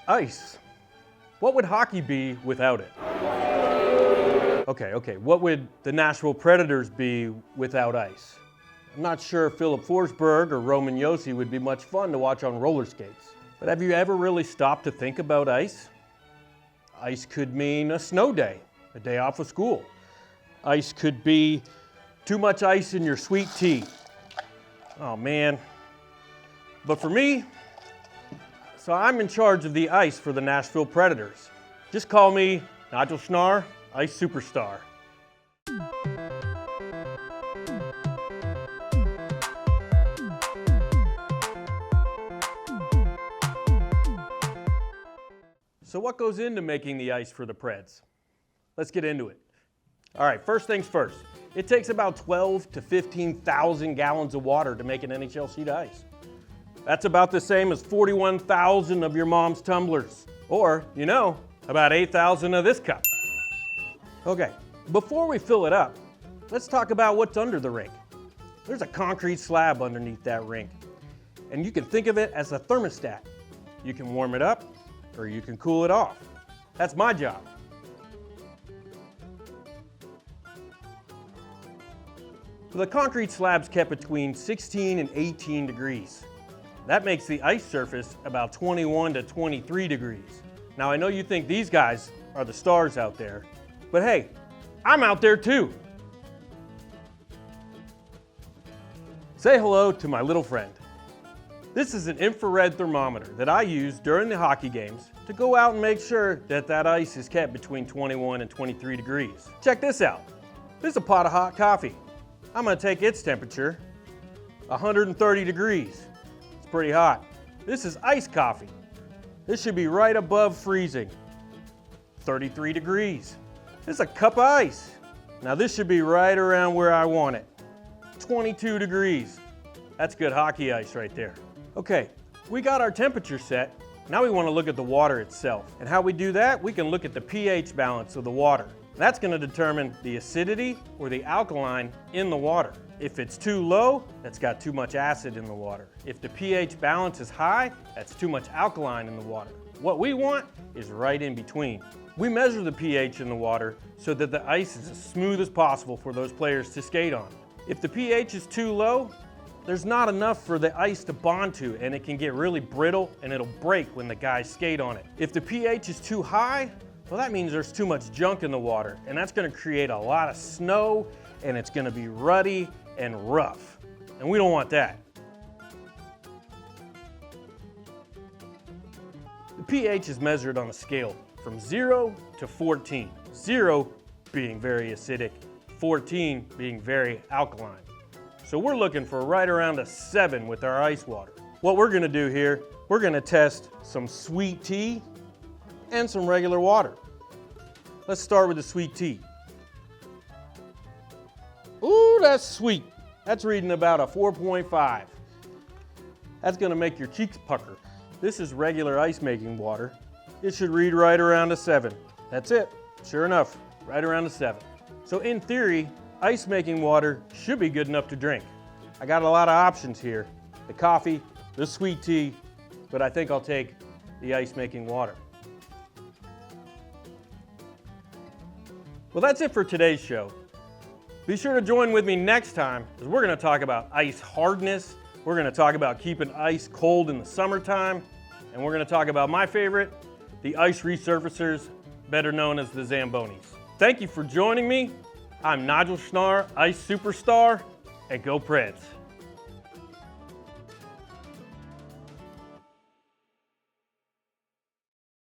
Ice. What would hockey be without it? Okay, what would the Nashville Predators be without ice? I'm not sure if Philip Forsberg or Roman Josi would be much fun to watch on roller skates. But have you ever really stopped to think about ice? Ice could mean a snow day, a day off of school. Ice could be too much ice in your sweet tea. Oh man. But for me, so I'm in charge of the ice for the Nashville Predators. Just call me Nigel Schnarr, Ice Superstar. So what goes into making the ice for the Preds? Let's get into it. All right, first things first. It takes about 12 to 15,000 gallons of water to make an NHL sheet of ice. That's about the same as 41,000 of your mom's tumblers. Or, about 8,000 of this cup. Okay, before we fill it up, let's talk about what's under the rink. There's a concrete slab underneath that rink, and you can think of it as a thermostat. You can warm it up, or you can cool it off. That's my job. The concrete slab's kept between 16 and 18 degrees. That makes the ice surface about 21 to 23 degrees. Now I know you think these guys are the stars out there, but hey, I'm out there too. Say hello to my little friend. This is an infrared thermometer that I use during the hockey games to go out and make sure that ice is kept between 21 and 23 degrees. Check this out. This is a pot of hot coffee. I'm going to take its temperature, 130 degrees. It's pretty hot. This is iced coffee. This should be right above freezing, 33 degrees. This is a cup of ice. Now this should be right around where I want it, 22 degrees. That's good hockey ice right there. Okay, we got our temperature set. Now we want to look at the water itself. And how we do that, we can look at the pH balance of the water. That's going to determine the acidity or the alkaline in the water. If it's too low, that's got too much acid in the water. If the pH balance is high, that's too much alkaline in the water. What we want is right in between. We measure the pH in the water so that the ice is as smooth as possible for those players to skate on. If the pH is too low, there's not enough for the ice to bond to, and it can get really brittle and it'll break when the guys skate on it. If the pH is too high, well, that means there's too much junk in the water, and that's going to create a lot of snow, and it's going to be ruddy and rough, and we don't want that. The pH is measured on a scale from 0 to 14. 0 being very acidic, 14 being very alkaline. So we're looking for right around a 7 with our ice water. What we're going to do here, we're going to test some sweet tea and some regular water. Let's start with the sweet tea. Ooh, that's sweet. That's reading about a 4.5. That's going to make your cheeks pucker. This is regular ice making water. It should read right around a 7. That's it. Sure enough, right around a 7. So in theory, ice making water should be good enough to drink. I got a lot of options here. The coffee, the sweet tea, but I think I'll take the ice making water. Well, that's it for today's show. Be sure to join with me next time, because we're going to talk about ice hardness, we're going to talk about keeping ice cold in the summertime, and we're going to talk about my favorite, the ice resurfacers, better known as the Zambonis. Thank you for joining me. I'm Nigel Schnarr, Ice Superstar, and go Preds.